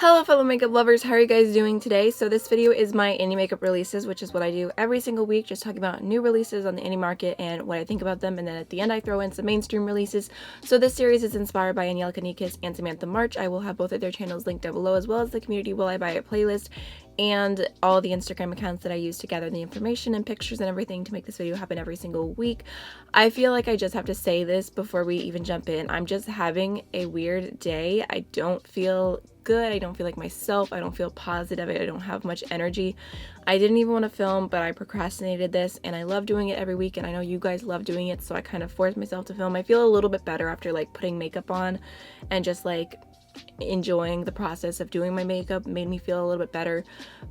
Hello fellow makeup lovers, how are you guys doing today? So this video is my indie makeup releases, which is what I do every single week, just talking about new releases on the indie market and what I think about them, and then at the end I throw in some mainstream releases. So this series is inspired by Danielle Cosmetics and Samantha March. I will have both of their channels linked down below, as well as the Community Will I Buy It playlist and all the Instagram accounts that I use to gather the information and pictures and everything to make this video happen every single week. I feel like I just have to say this before we even jump in. I'm just having a weird day. I don't feel good. I don't feel like myself. I don't feel positive. I don't have much energy. I didn't even want to film, but I procrastinated this, and I love doing it every week, and I know you guys love doing it, so I kind of forced myself to film. I feel a little bit better after like putting makeup on and just like enjoying the process of doing my makeup. Made me feel a little bit better,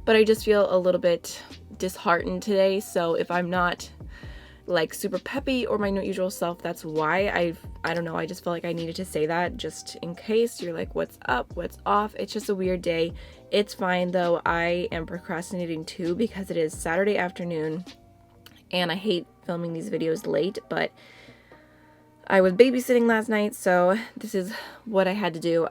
but I just feel a little bit disheartened today. So if I'm not like super peppy or my usual self, that's why. I don't know, I just felt like I needed to say that just in case you're like, what's up, what's off. It's just a weird day. It's fine though. I am procrastinating too because it is Saturday afternoon and I hate filming these videos late, but I was babysitting last night, so this is what I had to do.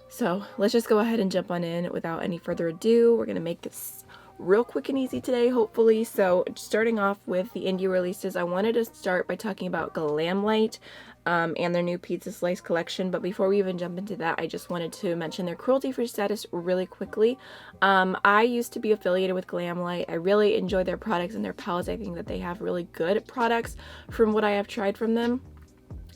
So let's just go ahead and jump on in without any further ado. We're gonna make this real quick and easy today, hopefully. So starting off with the indie releases, I wanted to start by talking about Glamlight and their new pizza slice collection. But before we even jump into that, I just wanted to mention their cruelty-free status really quickly. I used to be affiliated with Glamlight. I really enjoy their products and their palettes. I think that they have really good products from what I have tried from them.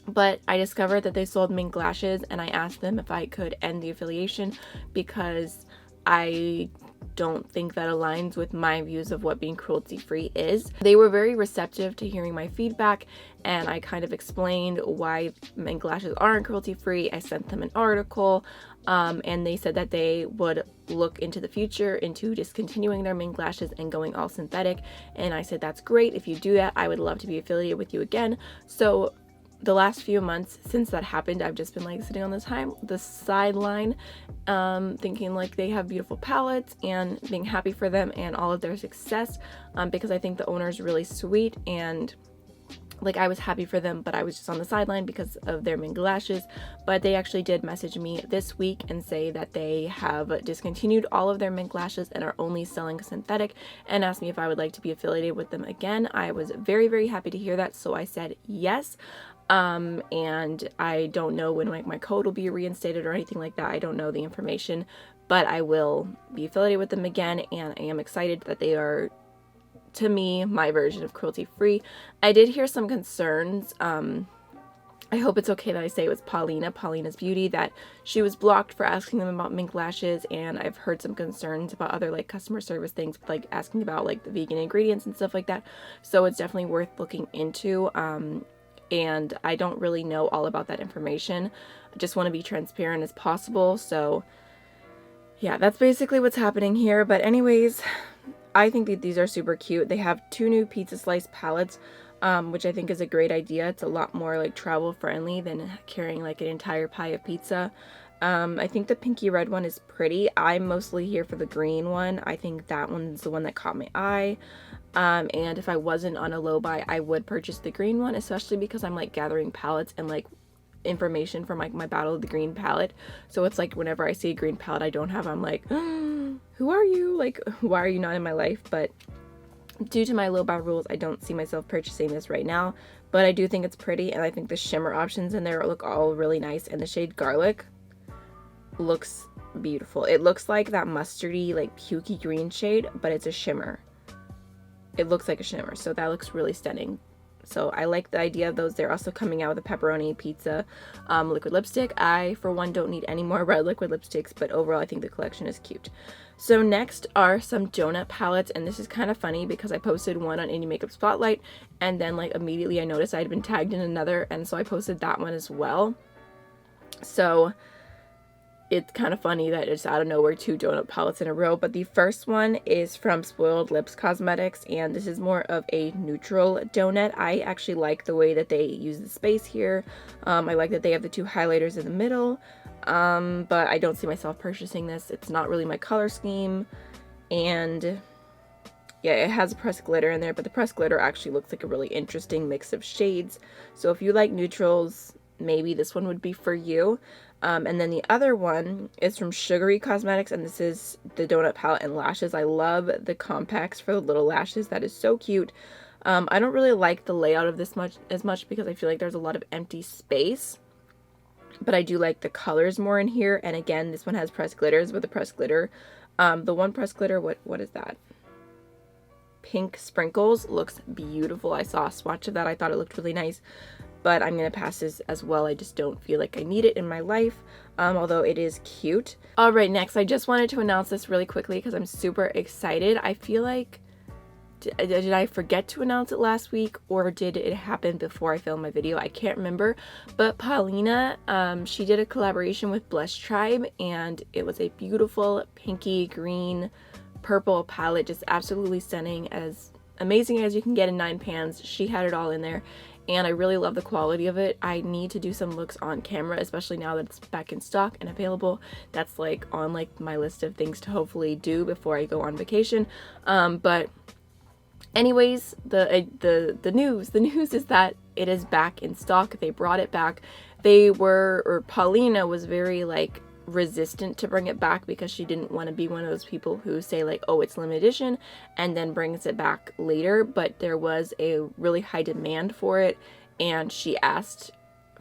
But I discovered that they sold mink lashes, and I asked them if I could end the affiliation because I don't think that aligns with my views of what being cruelty-free is. They were very receptive to hearing my feedback, and I kind of explained why mink lashes aren't cruelty-free. I sent them an article, and they said that they would look into the future into discontinuing their mink lashes and going all synthetic. And I said, that's great. If you do that, I would love to be affiliated with you again. So the last few months since that happened, I've just been like sitting on the sideline, thinking like they have beautiful palettes and being happy for them and all of their success, because I think the owner is really sweet, and like I was happy for them, but I was just on the sideline because of their mink lashes. But they actually did message me this week and say that they have discontinued all of their mink lashes and are only selling synthetic, and asked me if I would like to be affiliated with them again. I was very, very happy to hear that, so I said yes. And I don't know when like my code will be reinstated or anything like that. I don't know the information, but I will be affiliated with them again, and I am excited that they are, to me, my version of cruelty-free. I did hear some concerns. I hope it's okay that I say it was Paulina's Beauty, that she was blocked for asking them about mink lashes, and I've heard some concerns about other like customer service things, like asking about like the vegan ingredients and stuff like that. So it's definitely worth looking into. And I don't really know all about that information. I just want to be transparent as possible. So yeah, that's basically what's happening here. But anyways, I think that these are super cute. They have 2 new pizza slice palettes, which I think is a great idea. It's a lot more like travel friendly than carrying like an entire pie of pizza. I think the pinky red one is pretty. I'm mostly here for the green one. I think that one's the one that caught my eye. And if I wasn't on a low buy, I would purchase the green one, especially because I'm like gathering palettes and like information from like my Battle of the Green palette. So it's like whenever I see a green palette I don't have, I'm like, who are you? Like, why are you not in my life? But due to my low buy rules, I don't see myself purchasing this right now. But I do think it's pretty, and I think the shimmer options in there look all really nice, and the shade Garlic looks beautiful. It looks like that mustardy, like pukey green shade, but it's a shimmer. It looks like a shimmer, so that looks really stunning. So I like the idea of those. They're also coming out with a pepperoni pizza liquid lipstick. I, for one, don't need any more red liquid lipsticks, but overall I think the collection is cute. So next are some donut palettes, and this is kind of funny because I posted one on Indie Makeup Spotlight, and then like immediately I noticed I had been tagged in another, and so I posted that one as well. So it's kind of funny that it's out of nowhere 2 donut palettes in a row. But the first one is from Spoiled Lips Cosmetics, and this is more of a neutral donut. I actually like the way that they use the space here. I like that they have the 2 highlighters in the middle, but I don't see myself purchasing this. It's not really my color scheme, and yeah, it has a pressed glitter in there, but the pressed glitter actually looks like a really interesting mix of shades. So if you like neutrals, maybe this one would be for you. And then the other one is from Sugary Cosmetics, and this is the Donut Palette and Lashes. I love the compacts for the little lashes. That is so cute. I don't really like the layout of this as much because I feel like there's a lot of empty space. But I do like the colors more in here. And again, this one has pressed glitters with the pressed glitter. The one pressed glitter, what is that? Pink sprinkles, looks beautiful. I saw a swatch of that. I thought it looked really nice. But I'm going to pass this as well. I just don't feel like I need it in my life, although it is cute. All right, next, I just wanted to announce this really quickly because I'm super excited. I feel like, did I forget to announce it last week, or did it happen before I filmed my video? I can't remember. But Paulina, she did a collaboration with Blush Tribe, and it was a beautiful pinky green purple palette, just absolutely stunning, as amazing as you can get in 9 pans. She had it all in there. And I really love the quality of it. I need to do some looks on camera, especially now that it's back in stock and available. That's like on like my list of things to hopefully do before I go on vacation. But anyways, the news is that it is back in stock. They brought it back. Paulina was very like resistant to bring it back because she didn't want to be one of those people who say like, oh, it's limited edition, and then brings it back later. But there was a really high demand for it, and she asked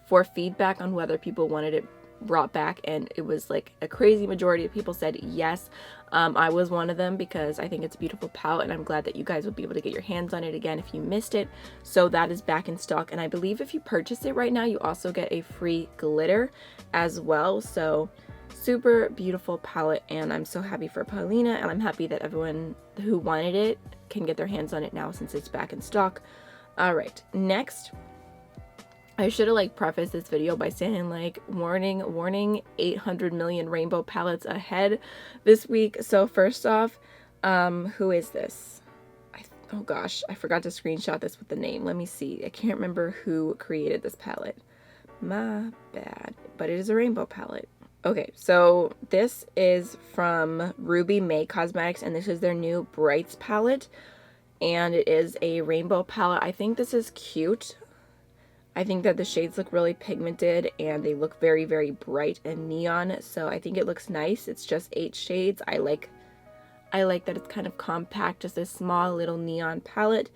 for feedback on whether people wanted it brought back, and it was like a crazy majority of people said yes. I was one of them because I think it's a beautiful palette, and I'm glad that you guys will be able to get your hands on it again if you missed it. So that is back in stock, and I believe if you purchase it right now, you also get a free glitter as well. So super beautiful palette, and I'm so happy for Paulina, and I'm happy that everyone who wanted it can get their hands on it now since it's back in stock. All right, next, I should have like prefaced this video by saying like warning 800 million rainbow palettes ahead this week. So first off, who is this? Oh gosh, I forgot to screenshot this with the name. Let me see. I can't remember who created this palette. My bad, but it is a rainbow palette. Okay, so this is from Ruby May Cosmetics, and this is their new Brights palette, and it is a rainbow palette. I think this is cute. I think that the shades look really pigmented, and they look very, very bright and neon, so I think it looks nice. It's just 8 shades. I like that it's kind of compact, just a small little neon palette.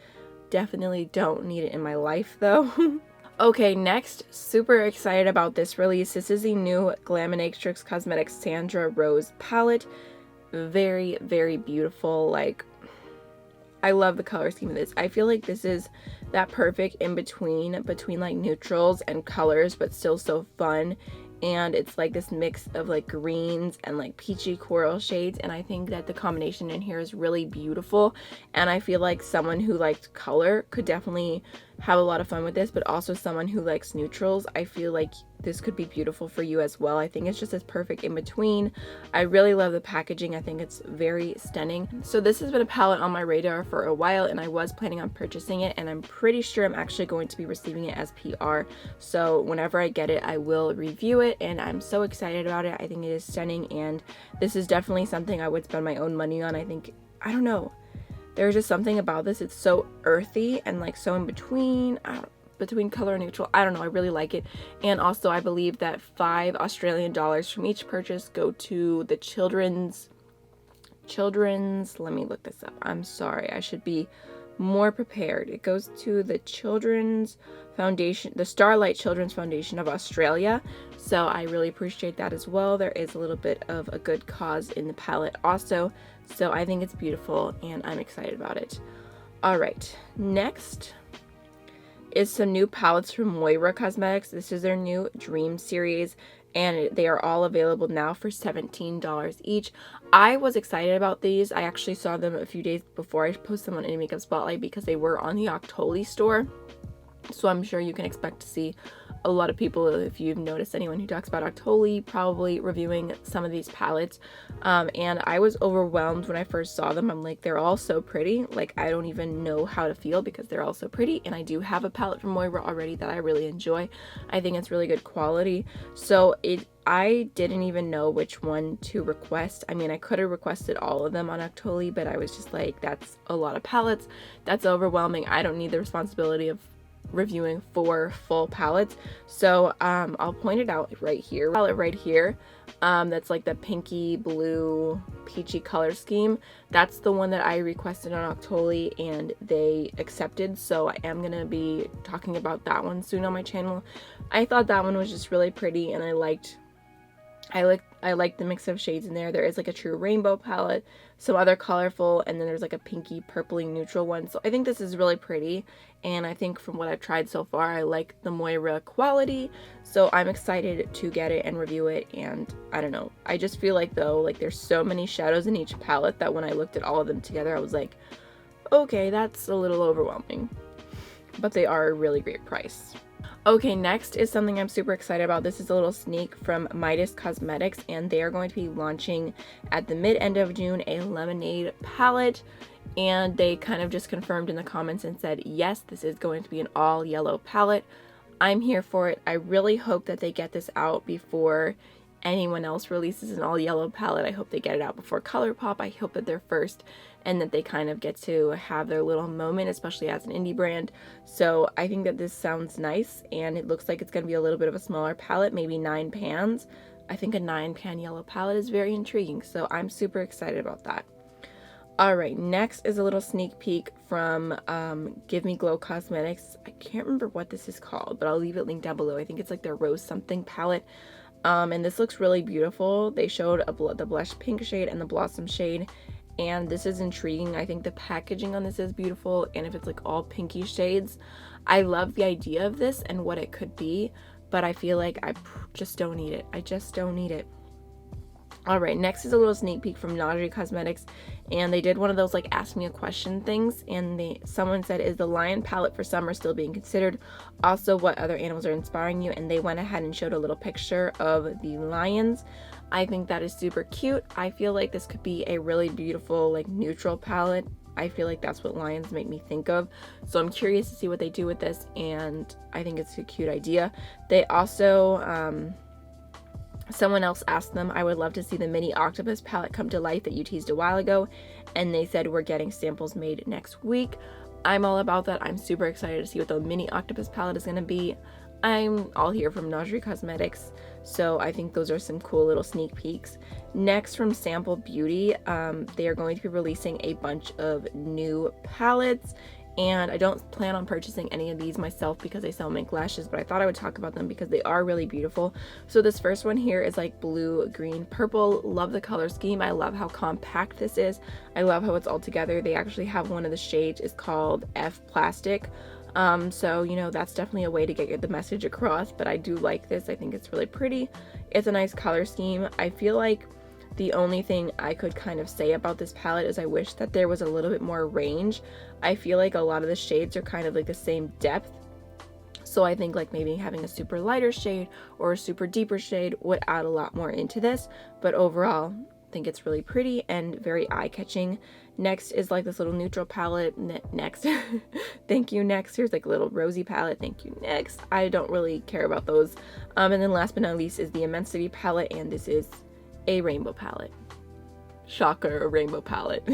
Definitely don't need it in my life, though. Okay, next, super excited about this release. This is the new Glaminatrix Cosmetics Sandra Rose palette. Very, very beautiful. Like, I love the color scheme of this. I feel like this is that perfect in between like neutrals and colors, but still so fun. And it's like this mix of like greens and like peachy coral shades, and I think that the combination in here is really beautiful. And I feel like someone who likes color could definitely have a lot of fun with this, but also someone who likes neutrals, I feel like this could be beautiful for you as well. I think it's just this perfect in between. I really love the packaging. I think it's very stunning. So this has been a palette on my radar for a while, and I was planning on purchasing it, and I'm pretty sure I'm actually going to be receiving it as PR. So whenever I get it, I will review it, and I'm so excited about it. I think it is stunning, and this is definitely something I would spend my own money on. I don't know. There's just something about this. It's so earthy and like so in between. Between color and neutral. I don't know. I really like it. And also I believe that $5 Australian from each purchase go to the children's, let me look this up. I'm sorry. I should be more prepared. It goes to the Children's Foundation, the Starlight Children's Foundation of Australia. So I really appreciate that as well. There is a little bit of a good cause in the palette also. So I think it's beautiful, and I'm excited about it. All right. Next is some new palettes from Moira Cosmetics. This is their new Dream series, and they are all available now for $17 each. I was excited about these. I actually saw them a few days before I posted them on Any Makeup Spotlight because they were on the Octoly store. So I'm sure you can expect to see a lot of people, if you've noticed anyone who talks about Octoly, probably reviewing some of these palettes. And I was overwhelmed when I first saw them. I'm like, they're all so pretty. Like, I don't even know how to feel because they're all so pretty. And I do have a palette from Moira already that I really enjoy. I think it's really good quality. So I didn't even know which one to request. I mean, I could have requested all of them on Octoly, but I was just like, that's a lot of palettes. That's overwhelming. I don't need the responsibility of reviewing 4 full palettes. So I'll point it out right here. Palette right here. That's like the pinky blue peachy color scheme. That's the one that I requested on Octoly and they accepted, so I am gonna be talking about that one soon on my channel. I thought that one was just really pretty, and I liked the mix of shades in there. There is like a true rainbow palette, some other colorful, and then there's like a pinky purpley neutral one. So I think this is really pretty, and I think from what I've tried so far, I like the Moira quality. So I'm excited to get it and review it. And I don't know, I just feel like though, like there's so many shadows in each palette that when I looked at all of them together, I was like, okay, that's a little overwhelming. But they are a really great price. Okay, next is something I'm super excited about. This is a little sneak from Midas Cosmetics, and they are going to be launching at the mid-end of June a lemonade palette, and they kind of just confirmed in the comments and said, yes, this is going to be an all yellow palette. I'm here for it. I really hope that they get this out before anyone else releases an all yellow palette. I hope they get it out before ColourPop. I hope that they're first and that they kind of get to have their little moment, especially as an indie brand. So I think that this sounds nice, and it looks like it's going to be a little bit of a smaller palette, maybe 9 pans. I think a 9-pan yellow palette is very intriguing, so I'm super excited about that. Alright, next is a little sneak peek from Give Me Glow Cosmetics. I can't remember what this is called, but I'll leave it linked down below. I think it's like their Rose Something palette. And this looks really beautiful. They showed the blush pink shade and the blossom shade, and this is intriguing. I think the packaging on this is beautiful, and if it's like all pinky shades, I love the idea of this and what it could be, but I feel like I just don't need it. I just don't need it. Alright, next is a little sneak peek from Audrey Cosmetics, and they did one of those like ask me a question things, and someone said, is the lion palette for summer still being considered? Also, what other animals are inspiring you? And they went ahead and showed a little picture of the lions. I think that is super cute. I feel like this could be a really beautiful like neutral palette. I feel like that's what lions make me think of. So I'm curious to see what they do with this, and I think it's a cute idea. They also, someone else asked them, I would love to see the mini octopus palette come to life that you teased a while ago, and they said we're getting samples made next week. I'm all about that. I'm super excited to see what the mini octopus palette is going to be. I'm all here from Audrey Cosmetics, so I think those are some cool little sneak peeks. Next, from Sample Beauty, they are going to be releasing a bunch of new palettes, and I don't plan on purchasing any of these myself because they sell mink lashes, but I thought I would talk about them because they are really beautiful. So this first one here is like blue, green, purple. Love the color scheme. I love how compact this is. I love how it's all together. They actually have one of the shades is called F Plastic. So, you know, that's definitely a way to get the message across, but I do like this. I think it's really pretty. It's a nice color scheme. I feel like the only thing I could kind of say about this palette is I wish that there was a little bit more range. I feel like a lot of the shades are kind of like the same depth. So I think like maybe having a super lighter shade or a super deeper shade would add a lot more into this. But overall, I think it's really pretty and very eye-catching. Next is like this little neutral palette. Next. Thank you, next. Here's like a little rosy palette. Thank you, next. I don't really care about those. And then last but not least is the Immensity palette, and this is a rainbow palette. Shocker, a rainbow palette.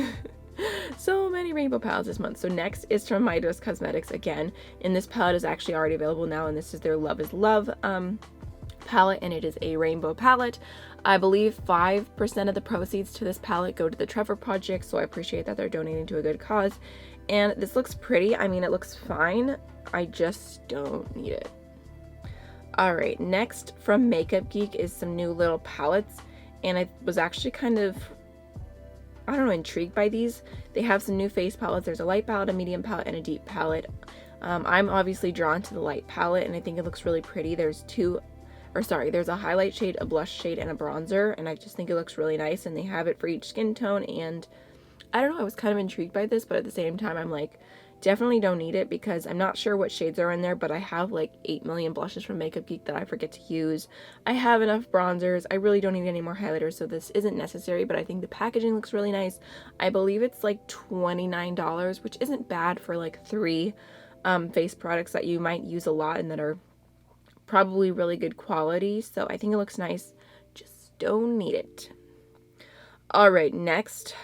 So many rainbow palettes this month. So next is from Midas Cosmetics again, and this palette is actually already available now, and this is their Love is Love palette, and it is a rainbow palette. I believe 5% of the proceeds to this palette go to the Trevor Project, so I appreciate that they're donating to a good cause. And this looks pretty. I mean, it looks fine. I just don't need it. Alright, next from Makeup Geek is some new little palettes, and I was actually kind of, I don't know, intrigued by these. They have some new face palettes. There's a light palette, a medium palette, and a deep palette. I'm obviously drawn to the light palette, and I think it looks really pretty. There's a highlight shade, a blush shade, and a bronzer, and I just think it looks really nice, and they have it for each skin tone, and I don't know, I was kind of intrigued by this, but at the same time, I'm like, definitely don't need it because I'm not sure what shades are in there, but I have like 8 million blushes from Makeup Geek that I forget to use. I have enough bronzers. I really don't need any more highlighters, so this isn't necessary, but I think the packaging looks really nice. I believe it's like $29, which isn't bad for like 3 face products that you might use a lot and that are probably really good quality, so I think it looks nice. Just don't need it. Alright, next,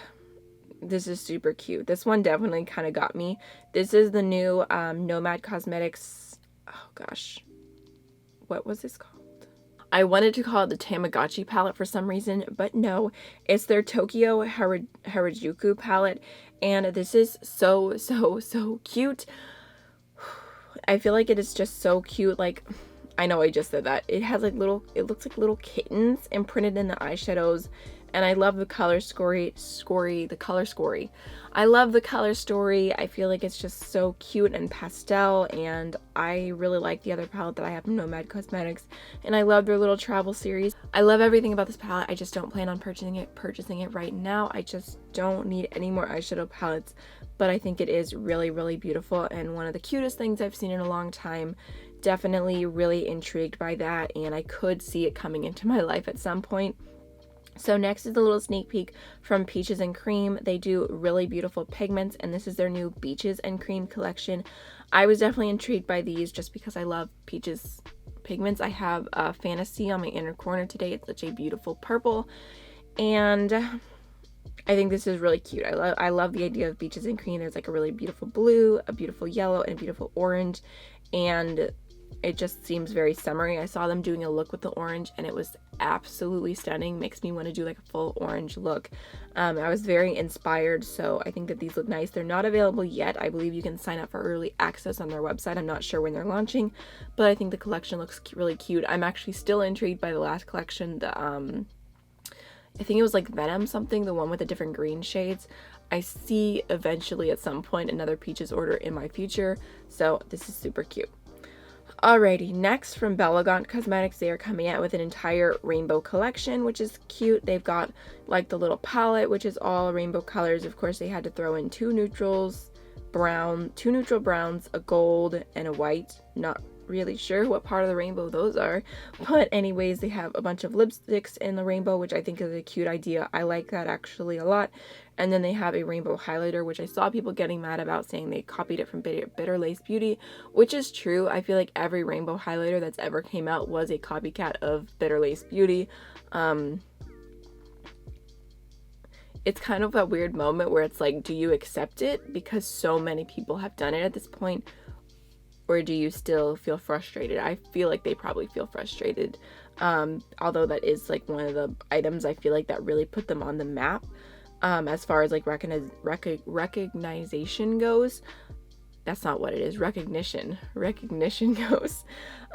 This is super cute. This one definitely kind of got me. This is the new Nomad Cosmetics. Oh gosh, what was this called? I wanted to call it the Tamagotchi palette for some reason, but no, it's their Tokyo Harajuku palette, and this is so cute. I feel like it is just so cute. Like, I know I just said that. It has like little, it looks like little kittens imprinted in the eyeshadows. And I love the color story. I love the color story. I feel like it's just so cute and pastel, and I really like the other palette that I have from Nomad Cosmetics, and I love their little travel series. I love everything about this palette. I just don't plan on purchasing it right now. I just don't need any more eyeshadow palettes, but I think it is really beautiful and one of the cutest things I've seen in a long time. Definitely really intrigued by that, and I could see it coming into my life at some point. So next is a little sneak peek from Peaches and Cream. They do really beautiful pigments, and this is their new Beaches and Cream collection. I was definitely intrigued by these just because I love Peaches pigments. I have a Fantasy on my inner corner today. It's such a beautiful purple, and I think this is really cute. I love the idea of Beaches and Cream. There's like a really beautiful blue, a beautiful yellow, and a beautiful orange, and it just seems very summery. I saw them doing a look with the orange, and it was absolutely stunning. Makes me want to do like a full orange look. I was very inspired, so I think that these look nice. They're not available yet. I believe you can sign up for early access on their website. I'm not sure when they're launching, but I think the collection looks really cute. I'm actually still intrigued by the last collection, the I think it was like Venom something, the one with the different green shades. I see eventually at some point another Peaches order in my future, so this is super cute. Alrighty, next from Balligan Cosmetics, they are coming out with an entire rainbow collection, which is cute. They've got like the little palette, which is all rainbow colors. Of course, they had to throw in two neutral browns, a gold, and a white. Not really sure what part of the rainbow those are, but anyways, they have a bunch of lipsticks in the rainbow, which I think is a cute idea. I like that actually a lot. And then they have a rainbow highlighter, which I saw people getting mad about, saying they copied it from Bitter Lace Beauty, which is true. I feel like every rainbow highlighter that's ever came out was a copycat of Bitter Lace Beauty. It's kind of a weird moment where it's like, do you accept it because so many people have done it at this point, or do you still feel frustrated? I feel like they probably feel frustrated, although that is like one of the items I feel like that really put them on the map. As far as like recognition goes. That's not what it is. Recognition goes.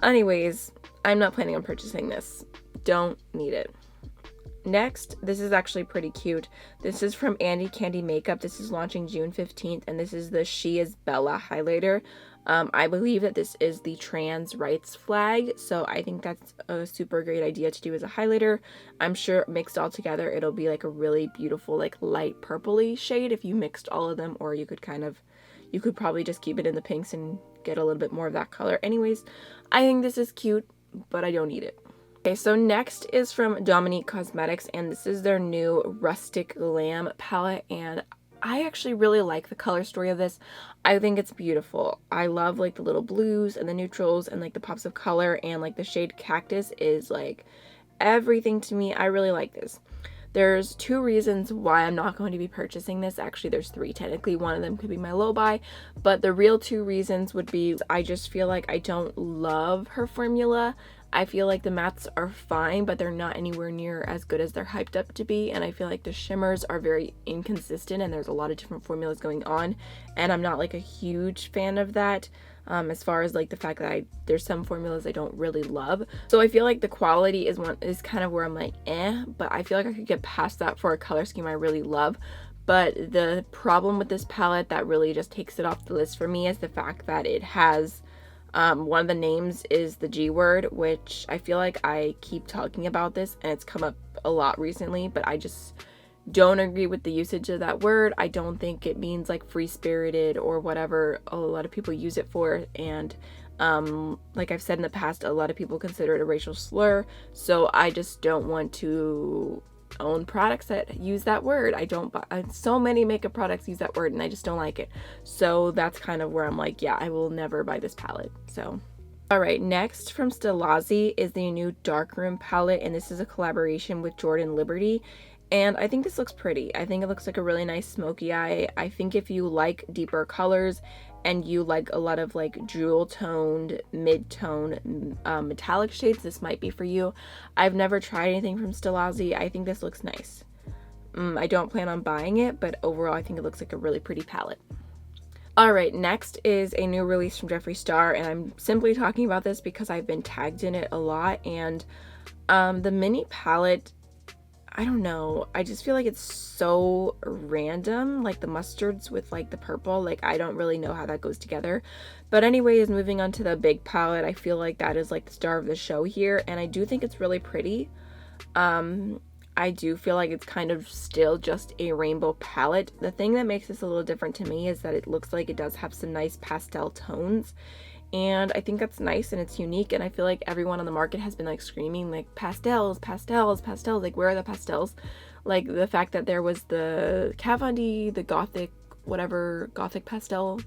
Anyways, I'm not planning on purchasing this. Don't need it. Next, this is actually pretty cute. This is from Andy Candy Makeup. This is launching June 15th, and this is the She is Bella highlighter. I believe that this is the trans rights flag, so I think that's a super great idea to do as a highlighter. I'm sure mixed all together, it'll be like a really beautiful, like light purpley shade if you mixed all of them, or you could probably just keep it in the pinks and get a little bit more of that color. Anyways, I think this is cute, but I don't need it. Okay, so next is from Dominique Cosmetics, and this is their new Rustic Glam palette, and I actually really like the color story of this. I think it's beautiful. I love like the little blues and the neutrals and like the pops of color, and like the shade Cactus is like everything to me. I really like this. There's two reasons why I'm not going to be purchasing this. Actually, there's three technically. One of them could be my low buy, but the real two reasons would be I just feel like I don't love her formula. I feel like the mattes are fine, but they're not anywhere near as good as they're hyped up to be, and I feel like the shimmers are very inconsistent, and there's a lot of different formulas going on, and I'm not like a huge fan of that. As far as like the fact that there's some formulas I don't really love. So I feel like the quality is kind of where I'm like, but I feel like I could get past that for a color scheme I really love. But the problem with this palette that really just takes it off the list for me is the fact that it has one of the names is the G word, which I feel like I keep talking about this and it's come up a lot recently, but I just don't agree with the usage of that word. I don't think it means like free-spirited or whatever a lot of people use it for, and like I've said in the past, a lot of people consider it a racial slur, so I just don't want to own products that use that word. I don't buy so many makeup products use that word, and I just don't like it. So that's kind of where I'm like, yeah, I will never buy this palette. So alright, next from Stella Z is the new Darkroom palette, and this is a collaboration with Jordan Liberty. And I think this looks pretty. I think it looks like a really nice smoky eye. I think if you like deeper colors and you like a lot of like jewel toned, mid-tone, metallic shades, this might be for you. I've never tried anything from Stella Z. I think this looks nice. I don't plan on buying it, but overall I think it looks like a really pretty palette. Alright, next is a new release from Jeffree Star, and I'm simply talking about this because I've been tagged in it a lot, and the mini palette, I don't know, I just feel like it's so random, like the mustards with like the purple, like I don't really know how that goes together. But anyways, moving on to the big palette, I feel like that is like the star of the show here, and I do think it's really pretty. I do feel like it's kind of still just a rainbow palette. The thing that makes this a little different to me is that it looks like it does have some nice pastel tones, and I think that's nice and it's unique, and I feel like everyone on the market has been like screaming like pastels, pastels, pastels, like where are the pastels? Like the fact that there was the Kat Von D, the gothic, whatever, gothic pastel,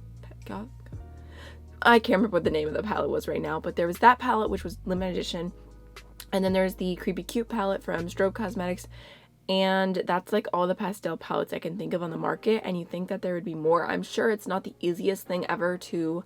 I can't remember what the name of the palette was right now, but there was that palette which was limited edition. And then there's the Creepy Cute palette from Strobe Cosmetics, and that's like all the pastel palettes I can think of on the market, and you think that there would be more. I'm sure it's not the easiest thing ever to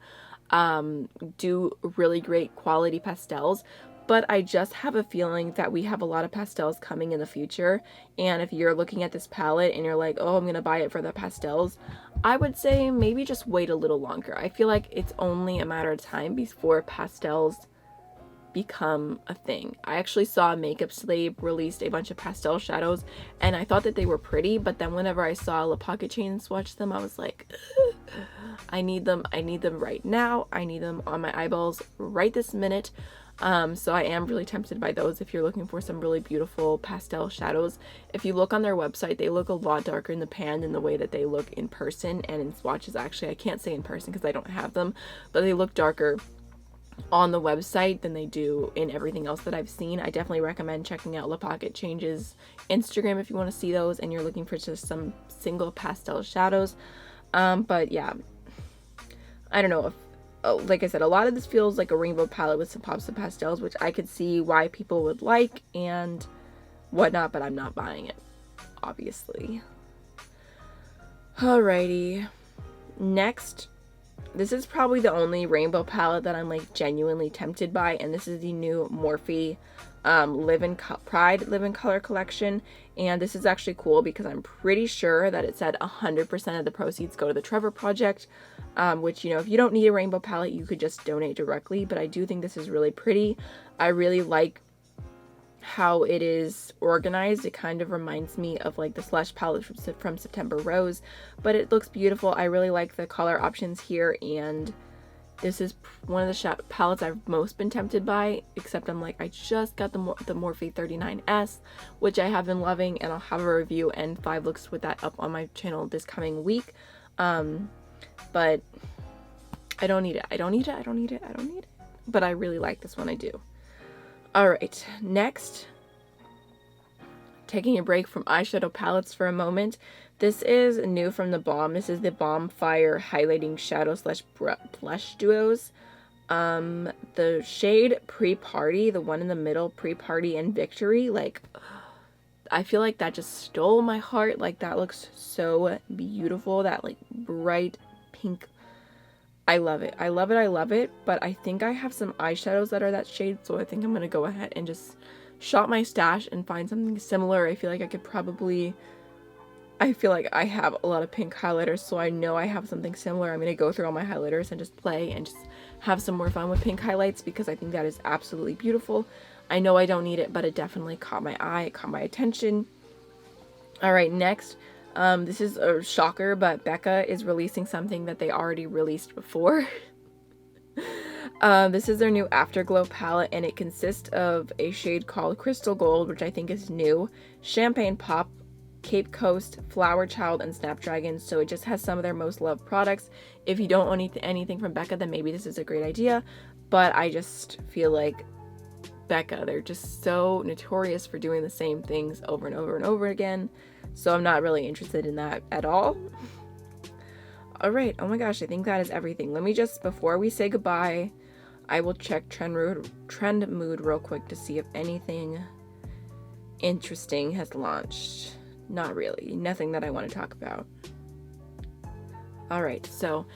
do really great quality pastels, but I just have a feeling that we have a lot of pastels coming in the future, and if you're looking at this palette and you're like, oh, I'm gonna buy it for the pastels, I would say maybe just wait a little longer. I feel like it's only a matter of time before pastels become a thing. I actually saw Makeup Slave released a bunch of pastel shadows, and I thought that they were pretty, but then whenever I saw La Pocket Chain swatch them, I was like, I need them right now. I need them on my eyeballs right this minute. So I am really tempted by those if you're looking for some really beautiful pastel shadows. If you look on their website, they look a lot darker in the pan than the way that they look in person and in swatches. Actually, I can't say in person because I don't have them, but they look darker on the website than they do in everything else that I've seen. I definitely recommend checking out La Pocket Change's Instagram if you want to see those and you're looking for just some single pastel shadows. But yeah, I don't know if, like I said, a lot of this feels like a rainbow palette with some pops of pastels, which I could see why people would like and whatnot, but I'm not buying it, obviously. Alrighty, next, this is probably the only rainbow palette that I'm like genuinely tempted by, and this is the new Morphe Pride Live in Color collection. And this is actually cool because I'm pretty sure that it said 100% of the proceeds go to the Trevor Project, which, you know, if you don't need a rainbow palette, you could just donate directly, but I do think this is really pretty. I really like how it is organized. It kind of reminds me of like the Slush palette from September Rose, but it looks beautiful. I really like the color options here, and this is one of the palettes I've most been tempted by, except I'm like, I just got the Morphe 39S, which I have been loving, and I'll have a review and 5 looks with that up on my channel this coming week. But I don't need it, but I really like this one. I do. Alright, next, taking a break from eyeshadow palettes for a moment. This is new from the Balm. This is the Balm Fire Highlighting Shadow / Blush Duos. The shade Pre-Party, the one in the middle, Pre-Party and Victory, like, I feel like that just stole my heart. Like, that looks so beautiful. That, like, bright pink. I love it. I love it. I love it. But I think I have some eyeshadows that are that shade, so I think I'm going to go ahead and just shop my stash and find something similar. I feel like I could probably... I feel like I have a lot of pink highlighters, so I know I have something similar. I'm going to go through all my highlighters and just play and just have some more fun with pink highlights because I think that is absolutely beautiful. I know I don't need it, but it definitely caught my eye. It caught my attention. Alright, next... this is a shocker, but Becca is releasing something that they already released before. This is their new Afterglow palette, and it consists of a shade called Crystal Gold, which I think is new, Champagne Pop, Cape Coast, Flower Child, and Snapdragon. So it just has some of their most loved products. If you don't own anything from Becca, then maybe this is a great idea, but I just feel like Becca, they're just so notorious for doing the same things over and over and over again. So I'm not really interested in that at all. Alright, oh my gosh, I think that is everything. Let me just, before we say goodbye, I will check Trend Mood real quick to see if anything interesting has launched. Not really. Nothing that I want to talk about. Alright, so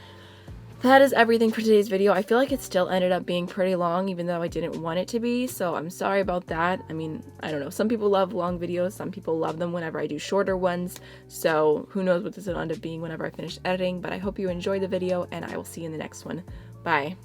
that is everything for today's video. I feel like it still ended up being pretty long, even though I didn't want it to be, so I'm sorry about that. I mean, I don't know. Some people love long videos. Some people love them whenever I do shorter ones, so who knows what this will end up being whenever I finish editing, but I hope you enjoyed the video, and I will see you in the next one. Bye.